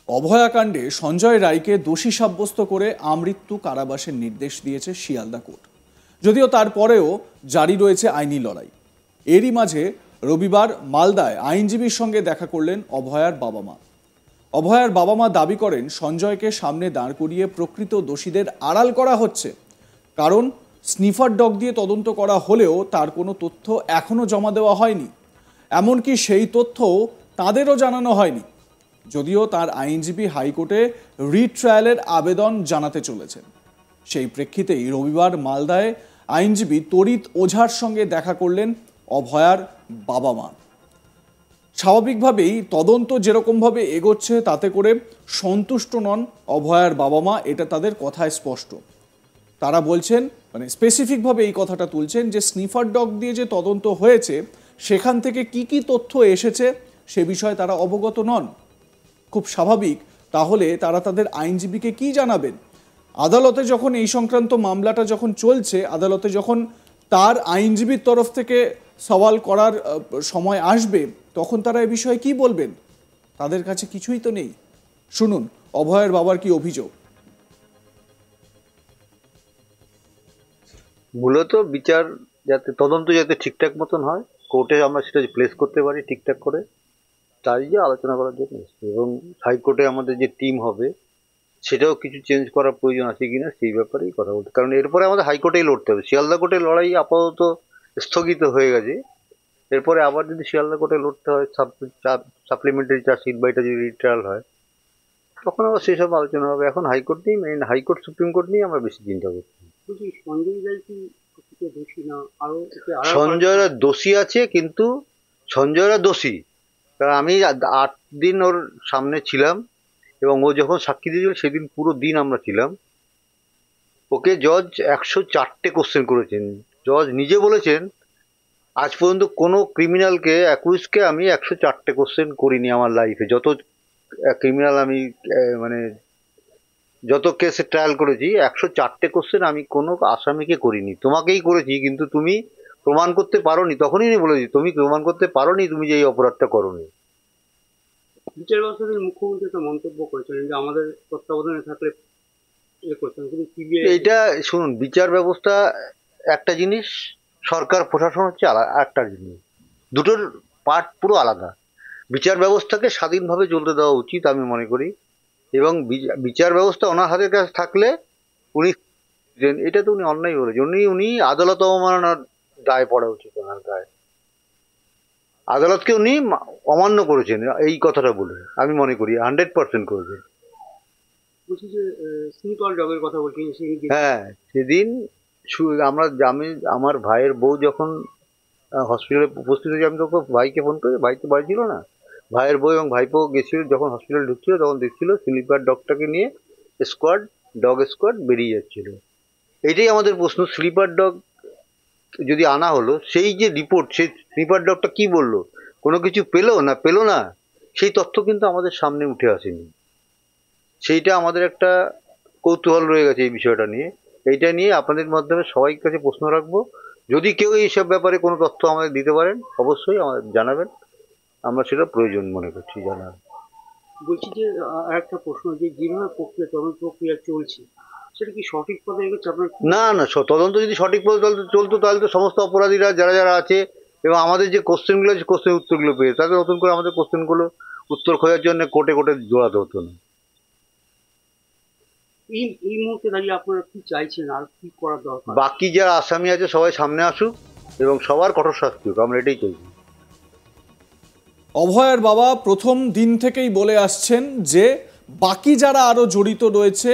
অভয়াকাণ্ডে সঞ্জয় রায়কে দোষী সাব্যস্ত করে আমৃত্যু কারাবাসের নির্দেশ দিয়েছে শিয়ালদা কোর্ট। যদিও তারপরেও জারি রয়েছে আইনি লড়াই। এরই মাঝে রবিবার মালদায় আইনজীবীর সঙ্গে দেখা করলেন অভয়ার বাবা মা। অভয়ার বাবা মা দাবি করেন সঞ্জয়কে সামনে দাঁড় করিয়ে প্রকৃত দোষীদের আড়াল করা হচ্ছে, কারণ স্নিফার ডগ দিয়ে তদন্ত করা হলেও তার কোনো তথ্য এখনো জমা দেওয়া হয়নি। এমনকি সেই তথ্য তাদেরও জানানো হয়নি। যদিও তার আইনজীবী হাইকোর্টে রিট্রায়ালের আবেদন জানাতে চলেছেন। সেই প্রেক্ষিতেই রবিবার মালদায় আইনজীবী তড়িৎ ওঝার সঙ্গে দেখা করলেন অভয়ার বাবা মা। স্বাভাবিকভাবেই তদন্ত যেরকমভাবে এগোচ্ছে তাতে করে সন্তুষ্ট নন অভয়ার বাবা মা, এটা তাদের কথায় স্পষ্ট। তারা বলছেন, মানে স্পেসিফিকভাবে এই কথাটা তুলছেন যে স্নিফার ডগ দিয়ে যে তদন্ত হয়েছে সেখান থেকে কি কি তথ্য এসেছে সে বিষয়ে তারা অবগত নন। খুব স্বাভাবিক, তাহলে তারা তাদের আইনজীবীকে কি জানাবেন? আদালতে যখন এই সংক্রান্ত মামলাটা যখন চলছে, আদালতে যখন তার আইনজীবীর তরফ থেকে সওয়াল করার সময় আসবে, তখন তারা এ বিষয়ে কি বলবেন? তাদের কাছে কিছুই তো নেই। শুনুন অভয়ের বাবার কি অভিযোগ। মূলত বিচার যাতে তদন্ত যাতে ঠিকঠাক মতন হয়, কোর্টে আমরা সেটা প্লেস করতে পারি ঠিকঠাক করে, তাই যে আলোচনা করার জন্য এসেছি। এবং হাইকোর্টে আমাদের যে টিম হবে সেটাও কিছু চেঞ্জ করার প্রয়োজন আছে কিনা সেই ব্যাপারেই কথা বলতে, কারণ এরপরে আমাদের হাইকোর্টেই লড়তে হবে। শিয়ালদা কোর্টের লড়াই আপাতত স্থগিত হয়ে গেছে। এরপরে আবার যদি শিয়ালদা কোর্টে লড়তে হয়, সাপ্লিমেন্টারি চার্জশিট বা এটা যদি রিট্রায়াল হয়, তখন আবার সেসব আলোচনা হবে। এখন হাইকোর্ট নিয়ে, মেইন হাইকোর্ট সুপ্রিম কোর্ট নিয়ে আমরা বেশি চিন্তা করছি। সঞ্জয় রায় দোষী আছে, কিন্তু সঞ্জয় রায় দোষী, কারণ আমি 8 দিন ওর সামনে ছিলাম এবং ও যখন সাক্ষী দিয়েছিল সেদিন পুরো দিন আমরা ছিলাম। ওকে জজ 104টে কোশ্চেন করেছেন। জজ নিজে বলেছেন আজ পর্যন্ত কোনো ক্রিমিনালকে, অ্যাকুইজকে আমি 104টে কোশ্চেন করিনি আমার লাইফে। যত ক্রিমিনাল আমি মানে যত কেসে ট্রায়াল করেছি 104টে কোশ্চেন আমি কোনো আসামিকে করিনি, তোমাকেই করেছি, কিন্তু তুমি প্রমাণ করতে পারোনি। তখনই আমি বলেছি তুমি প্রমাণ করতে পারোনি তুমি যে এই অপরাধটা করোনি। বিচার ব্যবস্থাতে মুখ্যমন্ত্রী একটা মন্তব্য করেছিলেন যে আমাদের তত্ত্বাবধানে থাকলে এইটা শুনুন, বিচার ব্যবস্থা একটা জিনিস, সরকার প্রশাসন হচ্ছে একটা জিনিস, দুটোর পার্ট পুরো আলাদা। বিচার ব্যবস্থাকে স্বাধীনভাবে চলতে দেওয়া উচিত আমি মনে করি, এবং বিচার ব্যবস্থা ওনার হাতের কাছে থাকলে উনি, এটা তো উনি অন্যায় বলেছেন, উনি আদালত অবমাননার দায় পড়া উচিত ওনার গায়ে। আদালতকে উনি অমান্য করেছেন এই কথাটা বলে, আমি মনে করি 100% করেছেন। হ্যাঁ, সেদিন আমার ভাইয়ের বউ যখন হসপিটালে উপস্থিত হয়েছে, আমি তো ভাইকে ফোন করি, ভাই তো বাড়ি ছিল না। ভাইয়ের বউ এবং ভাইপো গেছিল, যখন হসপিটালে ঢুকছিল তখন দেখছিল স্লিপার ডগটাকে নিয়ে ডগ স্কোয়াড বেরিয়ে যাচ্ছিল। এটাই আমাদের প্রশ্ন, স্লিপার ডগ যদি আনা হলো, সেই যে রিপোর্ট, সেই স্লিপার ডগটা কি বললো, কোনো কিছু পেলো না, সেই তথ্য কিন্তু আমাদের সামনে উঠে আসেনি। সেইটা আমাদের একটা কৌতূহল রয়ে গেছে এই বিষয়টা নিয়ে। এইটা নিয়ে আপনাদের মাধ্যমে সবাই কাছে প্রশ্ন রাখবো, যদি কেউ এইসব ব্যাপারে কোনো তথ্য আমাদের দিতে পারেন অবশ্যই আমাদের জানাবেন, আমরা সেটা প্রয়োজন মনে করছি জানার। বলছি যে একটা প্রশ্ন, যে যেভাবে তদন্ত প্রক্রিয়া চলছে সেটা কি সঠিক পথে এগোচ্ছে? না, তদন্ত যদি সঠিক পথে চলতো তাহলে তো সমস্ত অপরাধীরা যারা আছে এবং আমাদের যে কোশ্চেনগুলো আছে, কোশ্চেন উত্তরগুলো পেয়ে তাদের নতুন করে আমাদের কোশ্চেনগুলো উত্তর খোঁজার জন্য কোর্টে দৌড়াতে হতো না। এই মুহূর্তে দাঁড়িয়ে আপনারা কি চাইছেন, আর কি করা দরকার? বাকি যারা আসামি আছে সবাই সামনে আসুক এবং সবার কঠোর শাস্তি হোক, আমরা এটাই চাইছি। অভয়ের বাবা প্রথম দিন থেকেই বলে আসছেন যে বাকি যারা আরো জড়িত রয়েছে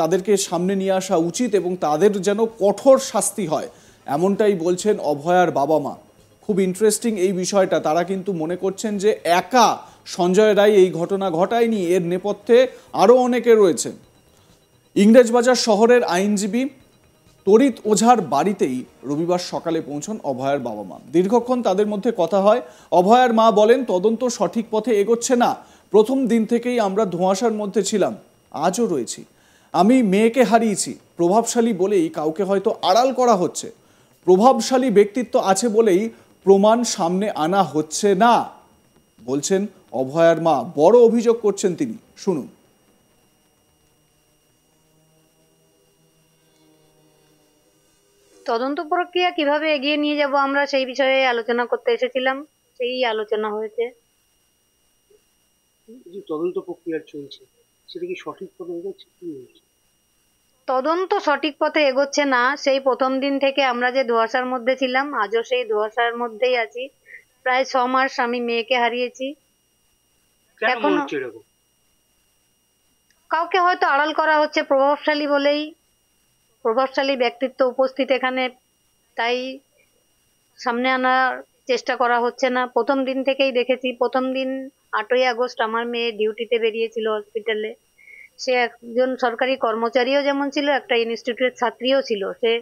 তাদেরকে সামনে নিয়ে আসা উচিত এবং তাদের যেন কঠোর শাস্তি হয়, এমনটাই বলছেন অভয়ার বাবা মা। খুব ইন্টারেস্টিং এই বিষয়টা। তারা কিন্তু মনে করছেন যে একা সঞ্জয় রায় এই ঘটনা ঘটায়নি, এর নেপথ্যে আরও অনেকে রয়েছেন। ইংরেজবাজার শহরের আইনজীবী তড়িৎ ওঝার বাড়িতেই রবিবার সকালে পৌঁছন অভয়ার বাবা মা। দীর্ঘক্ষণ তাদের মধ্যে কথা হয়। অভয়ার মা বলেন তদন্ত সঠিক পথে এগোচ্ছে না, প্রথম দিন থেকেই আমরা ধোঁয়াশার মধ্যে ছিলাম, আজও রয়েছি। আমি মেয়েকে হারিয়েছি, প্রভাবশালী বলেই কাউকে হয়তো আড়াল করা হচ্ছে, প্রভাবশালী ব্যক্তিত্ব আছে বলেই প্রমাণ সামনে আনা হচ্ছে না, বলছেন অভয়ার মা বড় অভিযোগ করছেন তিনি, শুনুন। তদন্ত প্রক্রিয়া কিভাবে এগিয়ে নিয়ে যাব আমরা সেই বিষয়ে আলোচনা করতে এসেছিলাম, সেই আলোচনা হয়েছে। যে তদন্ত প্রক্রিয়া চলছে সেটা কি সঠিক পথে এগোচ্ছে, কি হয়েছে? তদন্ত সঠিক পথে এগোচ্ছে না, সেই প্রথম দিন থেকে আমরা যে ধোঁয়াশার মধ্যে ছিলাম আজও সেই ধোঁয়াশার মধ্যেই আছি। প্রায় 6 মাস আমি মেয়েকে হারিয়েছি। কেন মনে এখনো হচ্ছে এরকম? কাউকে হয়তো আড়াল করা হচ্ছে, প্রভাবশালী বলেই, প্রভাবশালী ব্যক্তিত্ব উপস্থিত এখানে, তাই সামনে আনার চেষ্টা করা হচ্ছে না। প্রথম দিন থেকেই দেখেছি, প্রথম দিন 8ই আগস্ট আমার মেয়ে ডিউটিতে বেরিয়েছিল হসপিটালে। সে একজন সরকারি কর্মচারীও যেমন ছিল, একটা ইনস্টিটিউটের ছাত্রীও ছিল। সে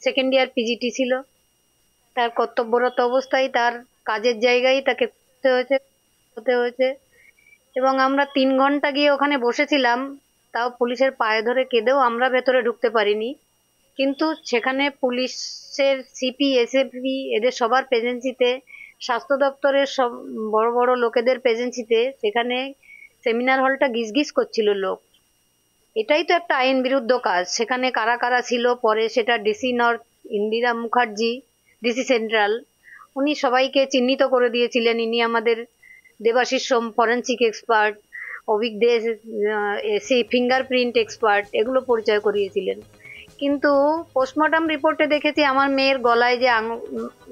সেকেন্ড ইয়ার পিজিটি ছিল। তার কর্তব্যরত অবস্থায় তার কাজের জায়গায় তাকে হতে হয়েছে। এবং আমরা 3 ঘন্টা গিয়ে ওখানে বসেছিলাম, তাও পুলিশের পায়ে ধরে কেঁদেও আমরা ভেতরে ঢুকতে পারিনি। কিন্তু সেখানে পুলিশের সিপি, এসএপি এদের সবার প্রেজেন্সিতে, স্বাস্থ্য দপ্তরের সব বড় বড় লোকেদের প্রেজেন্সিতে সেখানে সেমিনার হলটা গিজগিজ করছিল লোক। এটাই তো একটা আইন বিরুদ্ধ কাজ। সেখানে কারা কারা ছিল, পরে সেটা DC north Indira Mukherjee, DC central, উনি সবাইকে চিহ্নিত করে দিয়েছিলেন। ইনি আমাদের দেবাশিস সোম ফরেন্সিক এক্সপার্ট, অভিক দে সেই ফিঙ্গারপ্রিন্ট এক্সপার্ট, এগুলো পরিচয় করিয়েছিলেন। কিন্তু পোস্টমর্টম রিপোর্টে দেখেছি আমার মেয়ের গলায় যে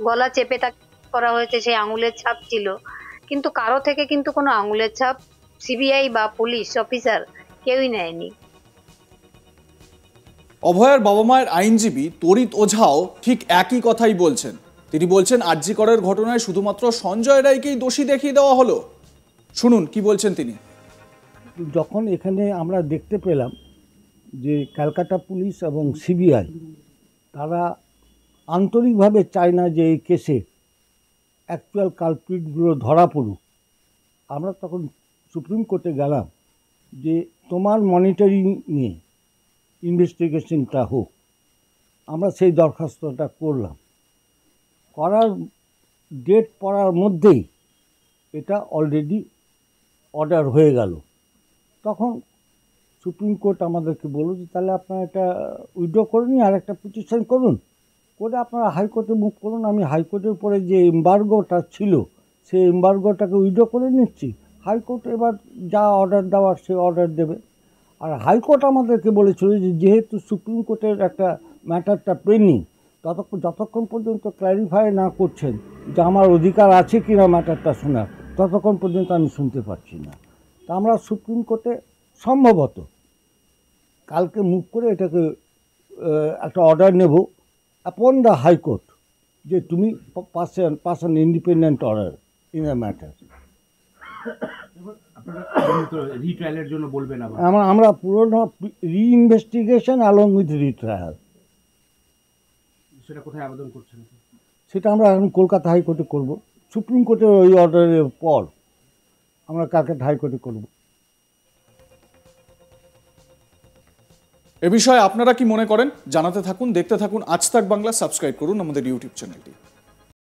গলা চেপে তাকে করা হয়েছে সেই আঙুলের ছাপ ছিল, কিন্তু কারো থেকে কিন্তু কোনো আঙুলের ছাপ সিবিআই বা পুলিশ অফিসার কেউই নেয়নি। অভয়ার বাবা মায়ের আইনজীবী তরিত ওঝাও ঠিক একই কথাই বলছেন। তিনি বলছেন আরজি করের ঘটনায় শুধুমাত্র সঞ্জয় রায়কেই দোষী দেখিয়ে দেওয়া হলো। শুনুন কি বলছেন তিনি। যখন এখানে আমরা দেখতে পেলাম যে ক্যালকাটা পুলিশ এবং সিবিআই তারা আন্তরিকভাবে চায় না যে এই কেসে অ্যাকচুয়াল কালপ্রিটগুলো ধরা পড়ুক, আমরা তখন সুপ্রিম কোর্টে গেলাম যে তোমার মনিটরিং নিয়ে ইনভেস্টিগেশনটা হোক। আমরা সেই দরখাস্তটা করলাম, করার ডেট পড়ার মধ্যেই এটা অলরেডি অর্ডার হয়ে গেল। তখন সুপ্রিম কোর্ট আমাদেরকে বলল যে তাহলে আপনারা এটা উইথড্র করে নিন, আর একটা পিটিশন করুন, করে আপনারা হাইকোর্টে মুভ করুন। আমি হাইকোর্টের পরে যে এমবার্গোটা ছিল সেই এমবার্গোটাকে উইথড্র করে নিচ্ছি। হাইকোর্ট এবার যা অর্ডার দেওয়ার সে অর্ডার দেবে। আর হাইকোর্ট আমাদেরকে বলেছিল যে যেহেতু সুপ্রিম কোর্টের একটা ম্যাটারটা পেন্ডিং, যতক্ষণ পর্যন্ত ক্ল্যারিফাই না করছেন যে আমার অধিকার আছে কি না ম্যাটারটা শোনার, ততক্ষণ পর্যন্ত আমি শুনতে পাচ্ছি না। তা আমরা সুপ্রিম কোর্টে সম্ভবত কালকে মুভ করে এটাকে একটা অর্ডার নেব আপন দ্য হাইকোর্ট, যে তুমি pass an independent order in a matter. রিট্রায়ালের জন্য বলবেন আবার? আমরা পুরোনো রিইনভেস্টিগেশন অ্যালং উইথ রিট্রায়াল। সেটা কোথায় আবেদন করছেন? সেটা আমরা এখন কলকাতা হাইকোর্টে করব। সুপ্রিম কোর্টের ওই অর্ডারের পর আমরা ক্যালকাটা হাইকোর্টে করব। এ বিষয়ে আপনারা কি মনে করেন জানাতে থাকুন, দেখতে থাকুন আজ তাক বাংলা, সাবস্ক্রাইব করুন আমাদের ইউটিউব চ্যানেলটি।